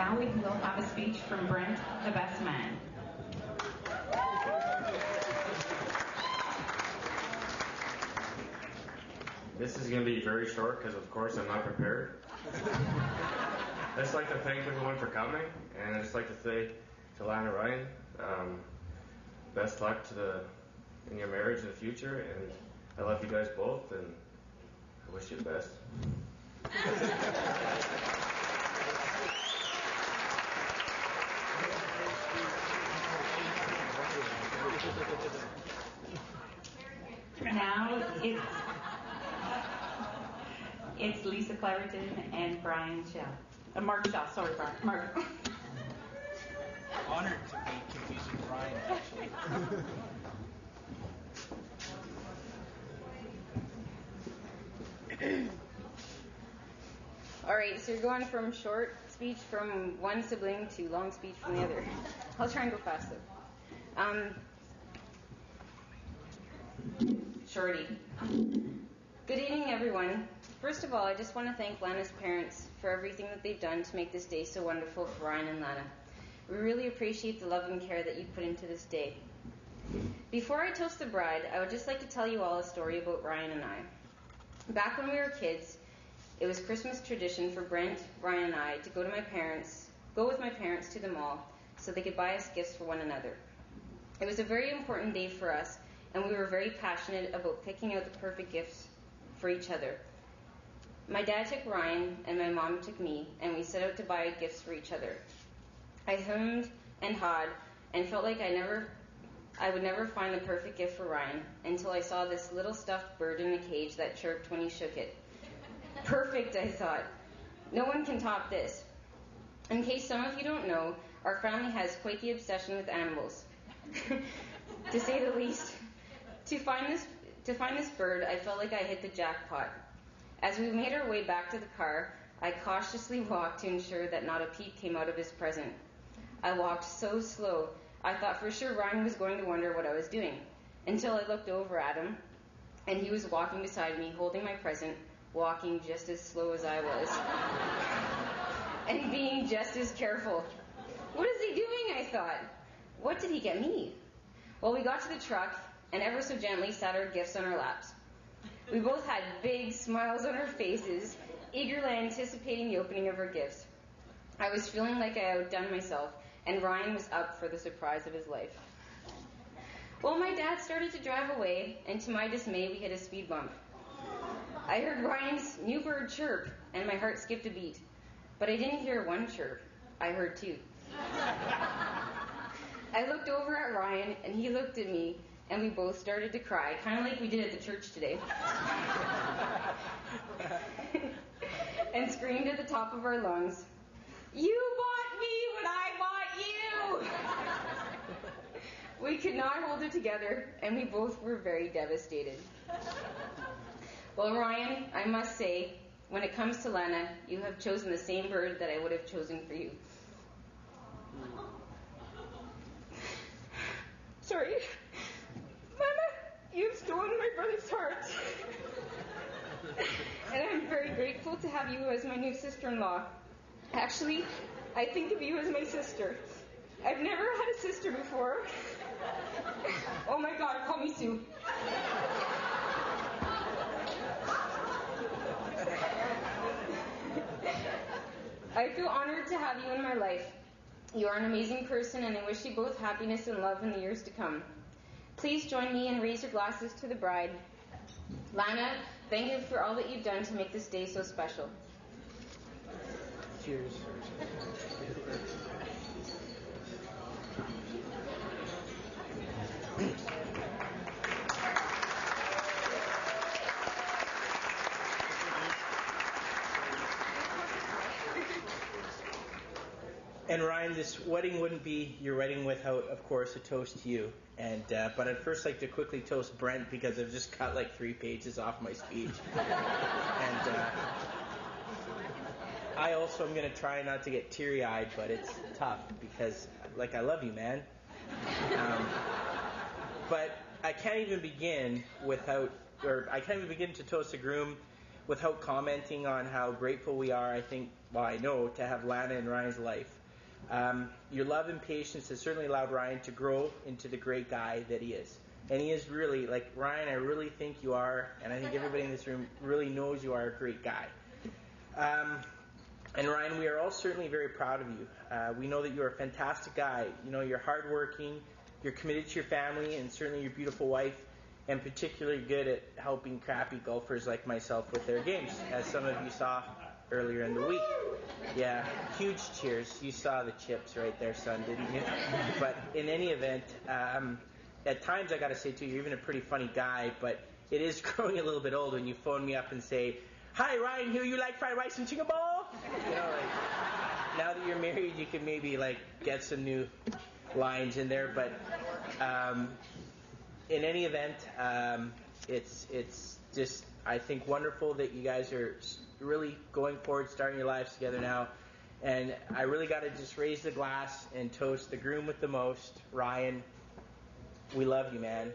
Now we will have a speech from Brent, the best man. This is going to be very short because, of course, I'm not prepared. I'd just like to thank everyone for coming, and I'd just like to say to Lana Ryan, best luck in your marriage in the future, and I love you guys both, and I wish you the best. Now it's Lisa Claverton and Brian Shaw. Mark Shaw, sorry, Brian. Mark. Honored to be confused with Brian, actually. All right, so you're going from short speech from one sibling to long speech from the other. I'll try and go fast though. Shorty. Good evening, everyone. First of all, I just want to thank Lana's parents for everything that they've done to make this day so wonderful for Ryan and Lana. We really appreciate the love and care that you put into this day. Before I toast the bride, I would just like to tell you all a story about Ryan and I. Back when we were kids, it was Christmas tradition for Brent, Ryan, and I to go with my parents to the mall so they could buy us gifts for one another. It was a very important day for us, and we were very passionate about picking out the perfect gifts for each other. My dad took Ryan, and my mom took me, and we set out to buy gifts for each other. I hummed and hawed and felt like I would never find the perfect gift for Ryan until I saw this little stuffed bird in a cage that chirped when he shook it. Perfect, I thought. No one can top this. In case some of you don't know, our family has quite the obsession with animals, to say the least. To find this bird, I felt like I hit the jackpot. As we made our way back to the car, I cautiously walked to ensure that not a peep came out of his present. I walked so slow, I thought for sure Ryan was going to wonder what I was doing, until I looked over at him, and he was walking beside me, holding my present, walking just as slow as I was, and being just as careful. What is he doing, I thought? What did he get me? Well, we got to the truck, and ever so gently sat our gifts on our laps. We both had big smiles on our faces, eagerly anticipating the opening of our gifts. I was feeling like I outdone myself, and Ryan was up for the surprise of his life. Well, my dad started to drive away, and to my dismay, we hit a speed bump. I heard Ryan's new bird chirp, and my heart skipped a beat. But I didn't hear one chirp. I heard two. I looked over at Ryan, and he looked at me, and we both started to cry, kind of like we did at the church today. And screamed at the top of our lungs, "You bought me when I bought you!" We could not hold it together, and we both were very devastated. Well, Ryan, I must say, when it comes to Lana, you have chosen the same bird that I would have chosen for you. Sorry. Mama, you've stolen my brother's heart. And I'm very grateful to have you as my new sister-in-law. Actually, I think of you as my sister. I've never had a sister before. Oh my God, call me Sue. I feel honored to have you in my life. You are an amazing person, and I wish you both happiness and love in the years to come. Please join me and raise your glasses to the bride. Lana, thank you for all that you've done to make this day so special. Cheers. And Ryan, this wedding wouldn't be your wedding without, of course, a toast to you. And but I'd first like to quickly toast Brent because I've just cut like 3 pages off my speech. And I also am going to try not to get teary-eyed, but it's tough because, like, I love you, man. But I can't even begin to toast the groom without commenting on how grateful we are, I know, to have Lana in Ryan's life. Your love and patience has certainly allowed Ryan to grow into the great guy that he is. And he is really, like, Ryan, I really think you are, and I think everybody in this room really knows you are a great guy. And Ryan, we are all certainly very proud of you. We know that you're a fantastic guy. You know, you're hardworking, you're committed to your family, and certainly your beautiful wife, and particularly good at helping crappy golfers like myself with their games, as some of you saw earlier in the week. Yeah, huge cheers. You saw the chips right there, son, didn't you? But in any event, at times I got to say too, you're even a pretty funny guy, but it is growing a little bit old when you phone me up and say, "Hi, Ryan, here, you like fried rice and chicken ball?" You know, like, now that you're married, you can maybe, like, get some new lines in there, but in any event, it's just, I think, wonderful that you guys are really going forward, starting your lives together now. And I really got to just raise the glass and toast the groom with the most, Ryan. We love you, man.